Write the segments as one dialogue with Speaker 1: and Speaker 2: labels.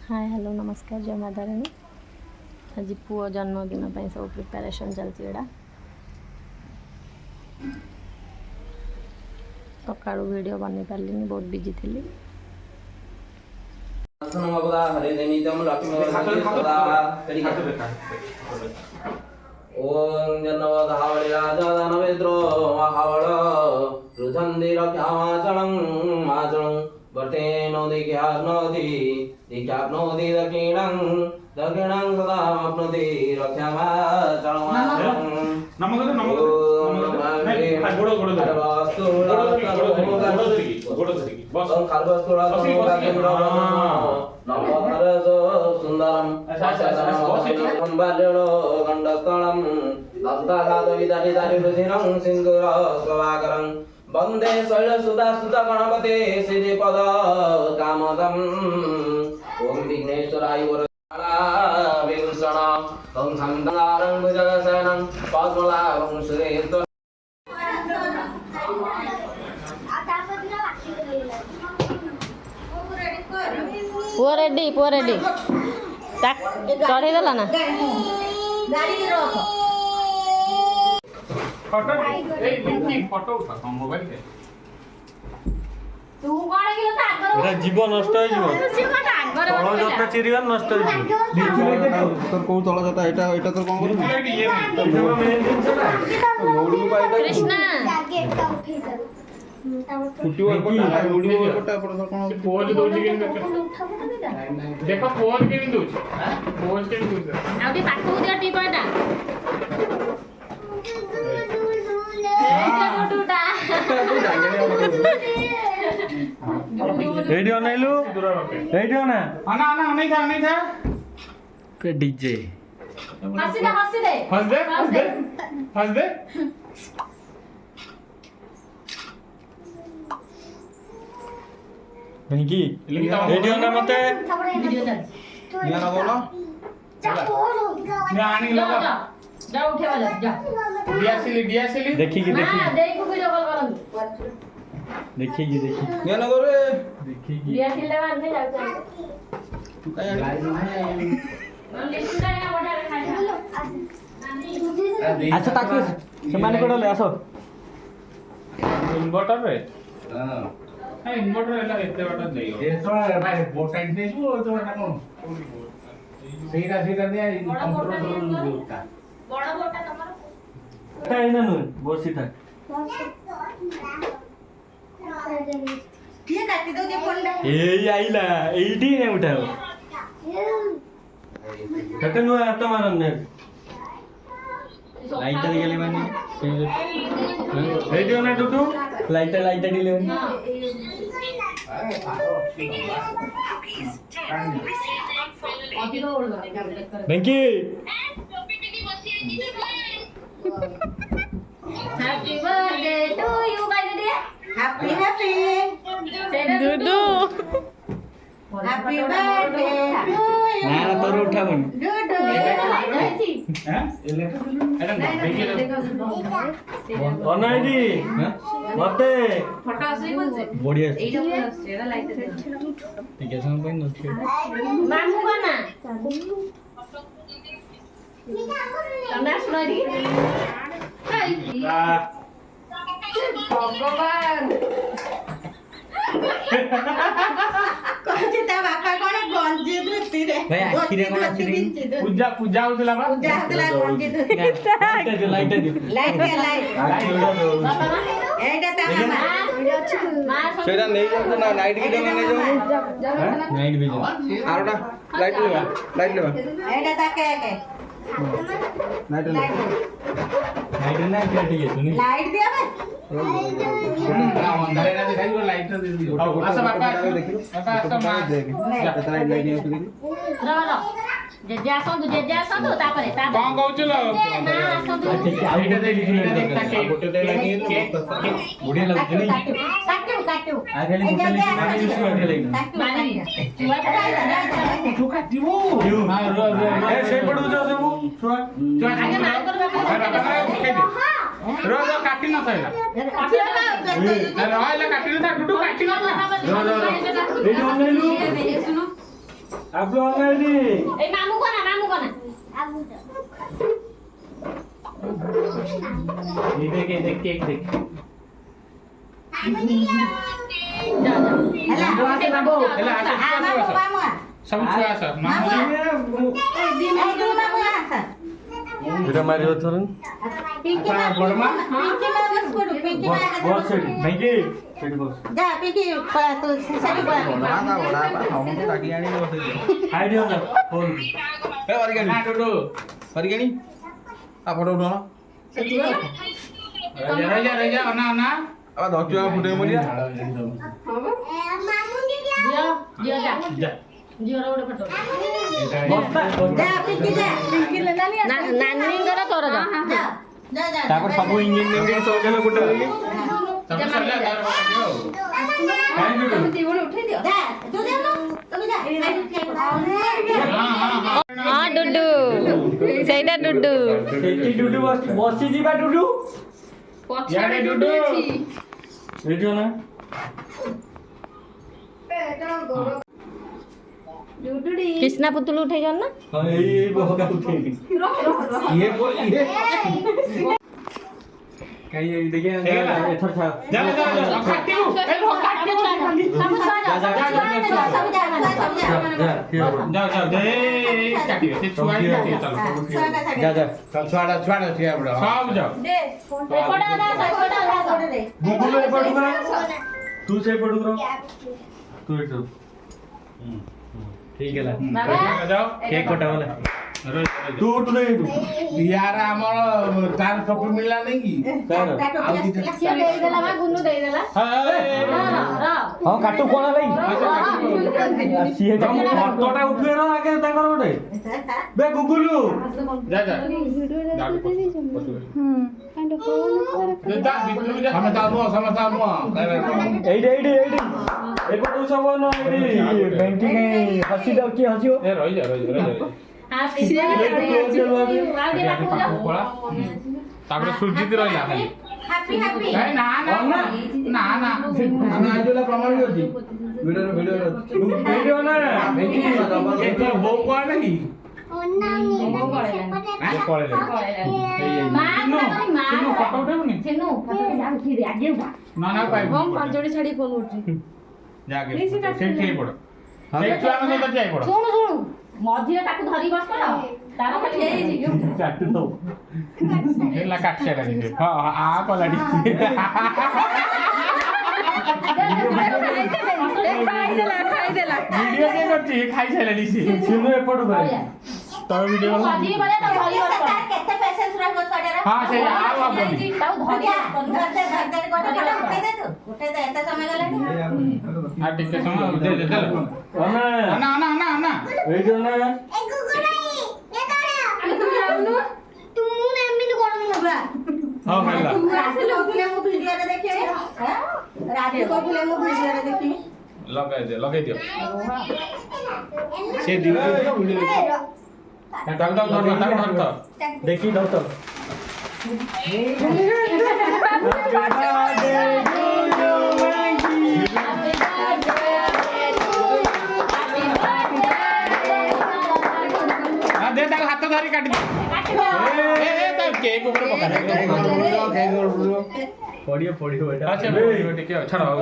Speaker 1: Hi hello नमस्कार जय माता रानी। आज पुओ जन्मदिन पर सब प्रिपेरेसन चलती सका वीडियो बन पारे बहुत बिजी थी।
Speaker 2: ओम जन्नवधावलिराजदानवेद्रो महावळ रुधन्दिरख्यामाचलं माचलं वर्तेनो दिख्याप्नोति दिख्याप्नोति दक्षिणं दक्षिणं सदाप्नोति रख्यामाचलं
Speaker 3: नमः
Speaker 2: सुंदरम गंडस्थलम दत्ताघातविदारिदारिरुधिरं सिंधुरस्वाकरं वंदे शैलसुधासुत गणपते श्रीपद कामदम् ओम विघ्नेश्वराय विभूषण ओम संधारं भुजगशयनं पद्मनाभं सुरेन्द्र
Speaker 1: पुओ रेडी चढ़े देला ना
Speaker 3: फोटो उठा मोबाइल के तू कोन गेलो त आगर एटा जीवन नष्ट होई जीवन तळ जता चिरिगन नष्ट होई
Speaker 4: तोर को तळ जता एटा तो कोन
Speaker 1: कृष्णा
Speaker 4: फुटिवा कोटा उडिवा कोटा पर कोन
Speaker 3: पोज दोजी के देखो पोज के दोजी पोज के दोजी
Speaker 1: आउडी पाखु दिया टिपटा
Speaker 3: रेडी अनाइलु रेडी अना अना नहीं था
Speaker 4: पे डीजे
Speaker 3: हंस दे
Speaker 4: वेंकी रेडी अना मते या ना बोलो
Speaker 3: मैं आने लगा
Speaker 1: जा उठे वाला जा
Speaker 3: डियासिली
Speaker 4: देखिगी
Speaker 1: हां देखो वीडियो कॉल करन
Speaker 4: देखिगी या ना करे देखिगी
Speaker 1: दिया खिलले मार नहीं जाऊ
Speaker 4: तू काय
Speaker 1: लिखुदा ना बडा खाई
Speaker 4: अच्छा ताकू समाने कोडले आसो
Speaker 3: इन्वर्टर रे हां इन्वर्टर एला एते बाटा देयो
Speaker 5: ए तो भाई बोट साइड दे जो तो ना कोन सीधा दे कंट्रोल जोता
Speaker 1: बड़ा बोटा तमर
Speaker 4: काय ना नु बसी था
Speaker 6: किए काटी दो जे फोन
Speaker 4: ए आइला एडी ने उठाओ कटन हुआ आता मारन ने लाइटर गेले माने रेडियो ना टुटू लाइटर दिले Venky
Speaker 1: happy birthday to you बाय दे
Speaker 6: हैप्पी
Speaker 1: दुदू
Speaker 6: हैप्पी बर्थडे टू यू
Speaker 4: ना तोर उठा बन
Speaker 6: डुडू
Speaker 3: हैं
Speaker 4: अनाइडी मते
Speaker 1: फोटो आसई बोलছে
Speaker 4: बढ़िया
Speaker 1: এইটা পুরো আসছে এটা লাইট দে
Speaker 4: ठीक है समय न थे
Speaker 1: मामू बना तमे सुनो दी भगवान
Speaker 6: कहते ता बापा कोन गंजी धुती रे
Speaker 4: भाई आखिरे कोन आखिरे
Speaker 3: पूजा होतला बा
Speaker 6: पूजा हतला गंजी धुती
Speaker 4: लाइट दे
Speaker 6: एटा ता
Speaker 1: मां
Speaker 4: सेटा नहीं जाऊ ना नाइट की नहीं जाऊ नाइट भी जाऊ आरोटा लाइट लेवा
Speaker 6: एटा ता के
Speaker 4: नाइट ना क्या ठीक है सुनी
Speaker 6: लाइट दिया बे
Speaker 5: अंधारे ना दिखाई वो लाइट दे दियो
Speaker 3: अच्छा बापा
Speaker 4: देखियो
Speaker 3: बापा मां
Speaker 4: कितना लाइट नहीं होती
Speaker 1: रह जेजे आसंतु तापरे ता
Speaker 3: कौन कहउचलो
Speaker 1: ना आसंतु
Speaker 3: एटा देख ताके गोटे दे लगी के
Speaker 4: बुढ़िया लगुनी
Speaker 6: काटू
Speaker 4: आगे ले गोटे ले आगे ले सुआ के ले
Speaker 1: मानी
Speaker 3: तू काटिबो हां रो ए से पडू जो सब छुआ
Speaker 1: आगे मार कर
Speaker 3: रो काटी न थाइला रहला काटी न था टुटू काटी न था
Speaker 4: रो रो रो ए जो ले लू
Speaker 7: आपको ऑनलाइन
Speaker 1: ए मामू को ना
Speaker 3: ये देख केक देख सब छुआ सब
Speaker 7: এটা মারিও ধরুন
Speaker 5: বড়মা
Speaker 7: boss thank you set boss idea না ফোন
Speaker 4: ए वरिगानी
Speaker 3: ना डोडो
Speaker 4: वरिगानी आ फोटो उठाउन
Speaker 3: रह जा ना
Speaker 4: अब धक्यो फुटे मरिया
Speaker 1: जियो जा
Speaker 3: जा
Speaker 1: जियो रो फोटो नानी गरा तोर जा
Speaker 7: তারপর সব ইঞ্জিনিয়ারিং সব গেল গুটা হয়ে
Speaker 3: सब सरला दार
Speaker 1: हां डुडू सेटा डुडू
Speaker 7: এই ডুডু বসি দিবা ডুডু
Speaker 3: यारे डोडो
Speaker 7: রেডিও না
Speaker 1: कृष्णा पुतुल उठे जान ना
Speaker 7: এই বহকা উঠে
Speaker 4: ये बोल ये
Speaker 7: কাই এই দেখে এথর থাক
Speaker 3: जा खाते हो ए वो काट के जा काटी से छुआ काटी चलो
Speaker 7: যা যা
Speaker 5: चल छुआड़ा थिया बड़ा
Speaker 3: सब जाओ
Speaker 7: গুগল এ পড়ুগা তুই সে পড়ুগা তুই তো ঠিক है
Speaker 3: जाओ
Speaker 7: केक कटा वाला
Speaker 3: रोज
Speaker 7: तू उठ नहीं तू
Speaker 5: यार हमर तार टोपी मिला नहीं की
Speaker 7: हां काटू कोना लई सीए फटोटा उठवे ना आगे ताकर ओटे बे गुगुलू
Speaker 3: जा समझता
Speaker 7: एइडे एको तो सब न एइडे बैंकिंग हसी द की हसियो
Speaker 3: ए रह जा तापर सुरजित रहला खाली ना
Speaker 4: आजोला प्रमाण होती
Speaker 7: वीडियो ना
Speaker 5: एक बो को नहीं
Speaker 3: फोटो उठेबनी ना पाइब
Speaker 1: ପାଞ୍ଚଟି ଛାଡି ଫୋନ କରୁଛି
Speaker 3: जाके सेठ के पड़ो एक छुआ में तो जाई पड़ो
Speaker 1: ଶୁଣୁ ମଝିରେ ତାକୁ ଧରି ବସ କର ତାର ଖାଲି ହେଇଯିବ
Speaker 7: काट दो
Speaker 3: ହେଲା କାଟ ସେଟା ଟିକେ ହଁ ଆ କଲାଡି
Speaker 1: ଖାଇଦେଲା
Speaker 3: ଭିଡିଓ କେ କରଛି ଖାଇ ସାଇଲାଣି ସେ
Speaker 7: सुनो एपड़ करे
Speaker 3: ତ ଭିଡିଓ
Speaker 1: ମଝିରେ ବଲେ ତାକୁ ଧରି ବସ କର
Speaker 3: ହଁ ସେ ଆଉ ହବନି
Speaker 1: ତାକୁ ଧରି
Speaker 3: आ ଟିକେ ସମୟ ଦେ ଚାଲ
Speaker 7: ना
Speaker 3: ନା
Speaker 7: वीडियो ना
Speaker 3: ହଁ ହେଲା ଲଗାଇ ଦିଅ
Speaker 5: से वीडियो
Speaker 3: ତାକୁ ଧର
Speaker 7: देखी दो तो
Speaker 3: ଦେ ତାକୁ ହାତ ଧରି କାଟି ଦେ ଏ ତା କେକ୍ ଉପରେ ପକା ଦେ
Speaker 7: पड़ियो बेटा
Speaker 3: ଆଚ୍ଛା ଟିକେ ଛାଡ଼ ଆଉ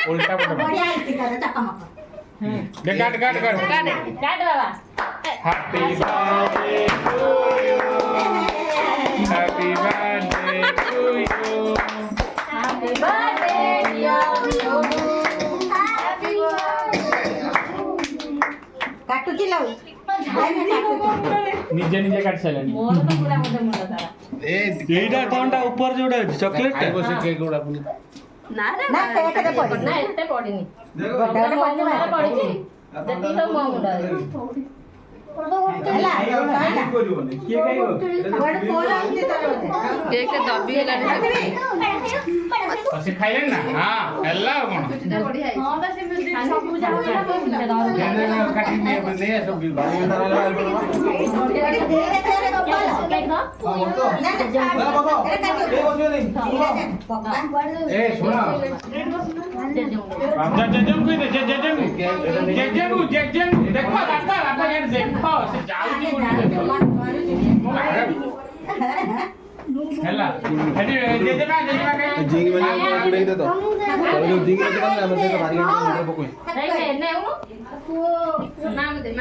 Speaker 3: ଉଲ୍ଟା ପଟ ଦେ କାଟ
Speaker 1: ବାବା
Speaker 3: Happy birthday to you. Happy birthday to you.
Speaker 1: Happy birthday dear you. Happy
Speaker 6: काटुची लावू
Speaker 3: निजे निजे काट साइलेंट
Speaker 1: मोर तो पूरा मुंडा तारा
Speaker 5: ए
Speaker 7: एइटा कोनटा ऊपर जोडा चॉकलेट
Speaker 5: खाइबो से केक उडा पुनी
Speaker 1: ना
Speaker 6: ना पेटरे पड़ी
Speaker 1: ना एते पड़िनी
Speaker 6: गोटा
Speaker 1: मुंडा पड़िची जति सब मो मुंडा
Speaker 6: ହେଲା
Speaker 7: କିଏ ଖାଇବ
Speaker 6: ଗୋଟେ କୋଲ ଆଣିଛି ତାର
Speaker 1: केक दबी गेला
Speaker 3: से खाइलेन ना हां हेला कोन
Speaker 1: हां बस सब जाऊ
Speaker 5: काटी ने बने सब भाई ए सुना
Speaker 3: जेजेंग कहि दे जेजेंग देखो बापा यार देखो से जाउची कोठी हेला हेडी जेजेमा कहि
Speaker 4: जिंग बजा पुड़े दे तो जो जिंग के बंद हम देखो भारी का पकोई
Speaker 1: नहीं नहीं वो नाम दे